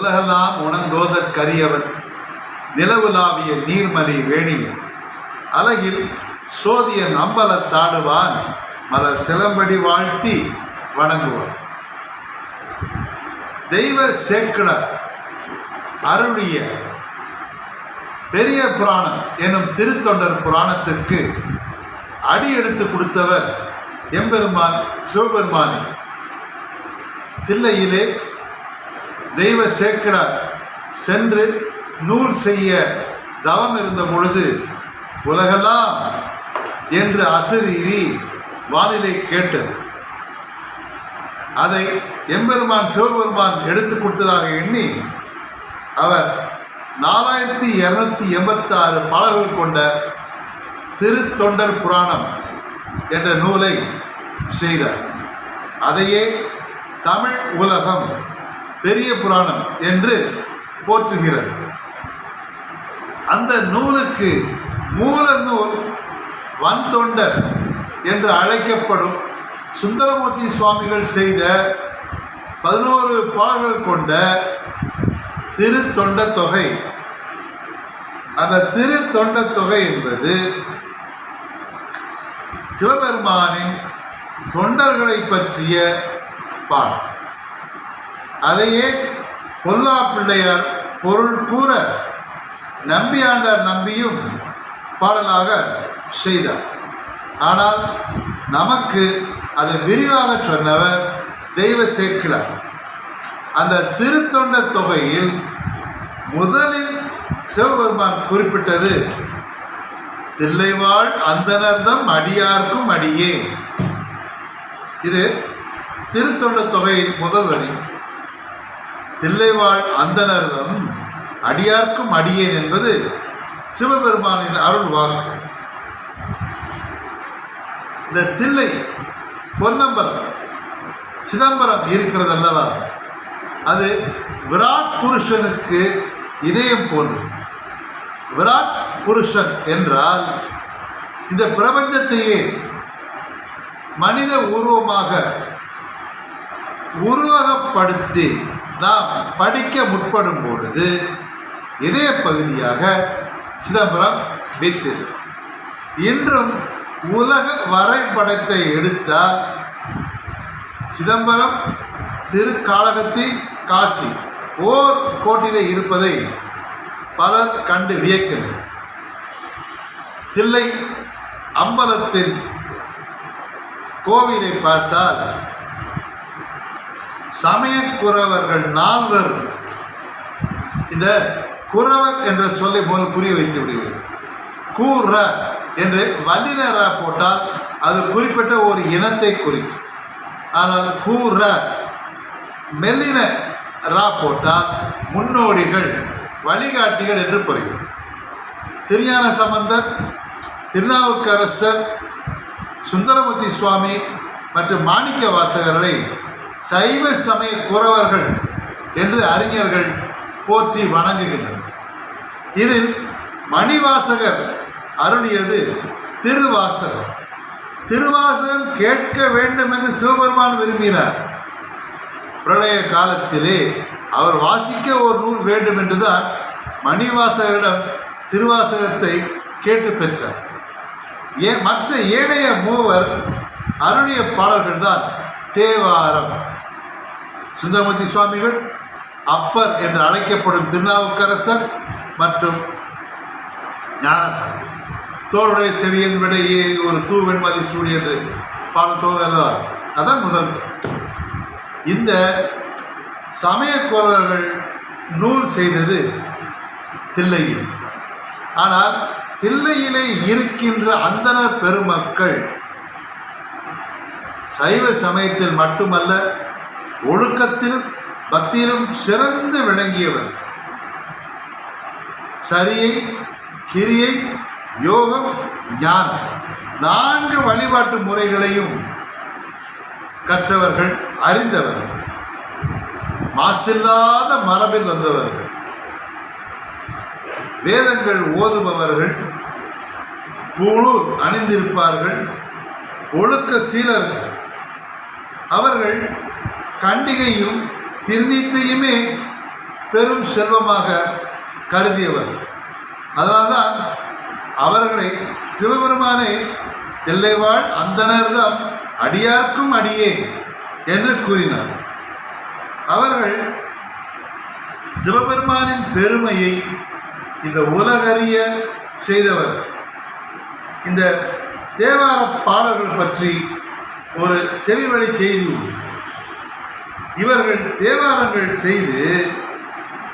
உலகெல்லாம் உணர்ந்தோதற்கரியவன் நிலவுலாவிய நீர்மலி வேணியன் அலகில் சோதியன் அம்பலத்தாடுவான் மலர் சிலம்படி வாழ்த்தி வணங்குவான். தெய்வ சேக்கிழார் அருளிய பெரிய புராணம் எனும் திருத்தொண்டர் புராணத்திற்கு அடி எடுத்து கொடுத்தவர் எம்பெருமான் சிவபெருமானே. தில்லையிலே தெய்வ சேக்கிழார் சென்று நூல் செய்ய தவம் இருந்த பொழுது உலகெல்லாம் என்று அசரீரி வானிலை கேட்டது. அதை எம்பெருமான் சிவபெருமான் எடுத்து கொடுத்ததாக எண்ணி அவர் 4286 பாடல்கள் கொண்ட திருத்தொண்டர் புராணம் என்ற நூலை செய்தார். அதையே தமிழ் உலகம் பெரிய புராணம் என்று போற்றுகிறது. அந்த நூலுக்கு மூல நூல் வன்தொண்டர் என்று அழைக்கப்படும் சுந்தரமூர்த்தி சுவாமிகள் செய்த 11 பாடல்கள் கொண்ட திருத்தொண்ட தொகை. அந்த திருத்தொண்ட தொகை என்பது சிவபெருமானின் தொண்டர்களை பற்றிய பாடல். அதையே பொல்லா பிள்ளையார் பொருள் கூற நம்பியாண்டார் நம்பியும் பாடலாக செய்தார். ஆனால் நமக்கு அதை விரிவாக சொன்னவர் தெய்வ சேக்கிழார். அந்த திருத்தொண்ட தொகையில் முதலில் சிவபெருமான் குறிப்பிட்டது தில்லைவாழ் அந்தனர்தம் அடியார்க்கும் அடியே. இது திருத்தொண்ட தொகையின் முதல் வரி. தில்லைவாழ் அந்தனர்தம் அடியார்க்கும் அடியேன் என்பது சிவபெருமானின் அருள் வாக்கு. இந்த தில்லை பொன்னம்பலம் சிதம்பரம் இருக்கிறது அல்லவா, அது விராட் புருஷனுக்கு இதயம் போன்று. விராட் புருஷன் என்றால் இந்த பிரபஞ்சத்தையே மனித உருவமாக உருவகப்படுத்தி நாம் படிக்க முற்படும் பொழுது இதய பகுதியாக சிதம்பரம் வீற்றது. இன்றும் உலக வரைபடத்தை எடுத்தால் சிதம்பரம் திருக்காளகத்தி காசி ஓர் கோட்டிலே இருப்பதை பலர் கண்டு வியக்கின்றனர். தில்லை அம்பலத்தின் கோவிலை பார்த்தால் சமயக்குறவர்கள் 4 இந்த குறவர் என்ற சொல்லை போல் புரிய வைத்து விடுகிறது. கூற என்று வல்லினரா போட்டால் அது குறிப்பிட்ட ஒரு இனத்தை குறிக்கும். ஆனால் கூற மெல்லின ரா போட்டால் முன்னோடிகள் வழிகாட்டிகள் என்று புரியும். திருஞான சம்பந்தர், திருநாவுக்கரசர், சுந்தரமூர்த்தி சுவாமி மற்றும் மாணிக்க வாசகர்களை சைவ சமய குறவர்கள் என்று அறிஞர்கள் போற்றி வணங்குகின்றனர். இதில் மணிவாசகர் அருளியது திருவாசகம். திருவாசகம் கேட்க வேண்டும் என்று சிவபெருமான் விரும்பினார். பிரளய காலத்திலே அவர் வாசிக்க ஒரு நூல் வேண்டும் என்றுதான் மணிவாசகரிடம் திருவாசகத்தை கேட்டு பெற்றார். மற்ற ஏனைய மூவர் அருளிய பாடல்கள் தான் தேவாரம். சுந்தரமூர்த்தி சுவாமிகள், அப்பர் என்று அழைக்கப்படும் திருநாவுக்கரசர் மற்றும் ஞானசம்பந்தர். தோளுடைய செவியன் விட ஏறி ஒரு தூவெண்மதி சூடி என்று பாடல் தோழல்லவா, அதான் முதல். இந்த சமயக்கோரர்கள் நூல் செய்தது தில்லையில். ஆனால் தில்லையிலே இருக்கின்ற அந்தணர் பெருமக்கள் சைவ சமயத்தில் மட்டுமல்ல ஒழுக்கத்திலும் பக்தியிலும் சிறந்து விளங்கியவர். சரியை, கிரியை, யோகம், ஞானம் 4 வழிபாட்டு முறைகளையும் கற்றவர்கள், அறிந்தவர்கள், மாசில்லாத மரபில் வந்தவர்கள், வேதங்கள் ஓதுபவர்கள், பூணூல் அணிந்திருப்பார்கள், ஒழுக்க சீலர்கள். அவர்கள் கண்டிகையும் திருநீற்றையுமே பெரும் செல்வமாக கருதியவர். அதனால்தான் அவர்களை சிவபெருமானை தில்லைவாழ் அந்தணர்தம் அடியார்க்கும் அடியே என்று கூறினார். அவர்கள் சிவபெருமானின் பெருமையை இந்த உலகறிய செய்தவர். இந்த தேவார பாடல்கள் பற்றி ஒரு செவிவழி செய்தி உண்டு. இவர்கள் தேவாரங்கள் செய்து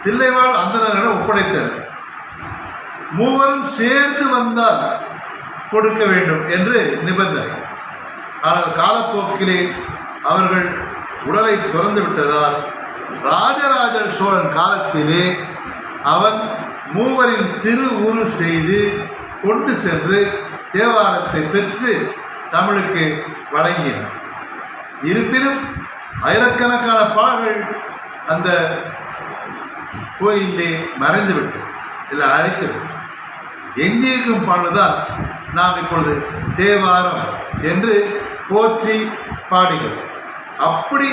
தில்லைவாழ் அந்தணரிடம் ஒப்படைத்தனர். மூவரும் சேர்ந்து வந்தால் கொடுக்க வேண்டும் என்று நிபந்தனை. ஆனால் காலப்போக்கிலே அவர்கள் உடலை துறந்து விட்டதால் ராஜராஜ சோழன் காலத்திலே அவன் மூவரின் திரு உரு செய்து கொண்டு சென்று தேவாரத்தை பெற்று தமிழுக்கு வழங்கினார். இருப்பினும் ஆயிரக்கணக்கான பாடல்கள் அந்த கோயிலே மறைந்துவிட்டது, இல்லை அழைத்துவிட்டது. எஞ்சியிருக்கும் பாடல்தான் நாம் இப்பொழுது தேவாரம் என்று போற்றி பாடுகிறோம். அப்படி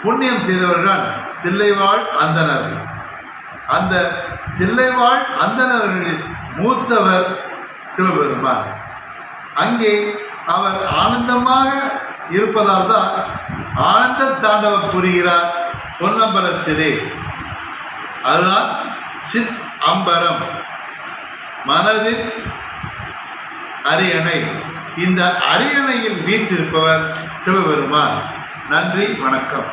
புண்ணியம் செய்தவர்கள் தில்லைவாழ் அந்தணர்கள். அந்த தில்லைவாழ் அந்தணர்களில் மூத்தவர் சிவபெருமான். அங்கே அவர் ஆனந்தமாக இருப்பதால் தான் ஆனந்த தாண்டவம் புரிகிறார் பொன்னம்பலத்திலே. அதுதான் சித் அம்பரம், மனதின் அரியணை. இந்த அரியணையில் வீற்றிருப்பவர் சிவபெருமான். நன்றி, வணக்கம்.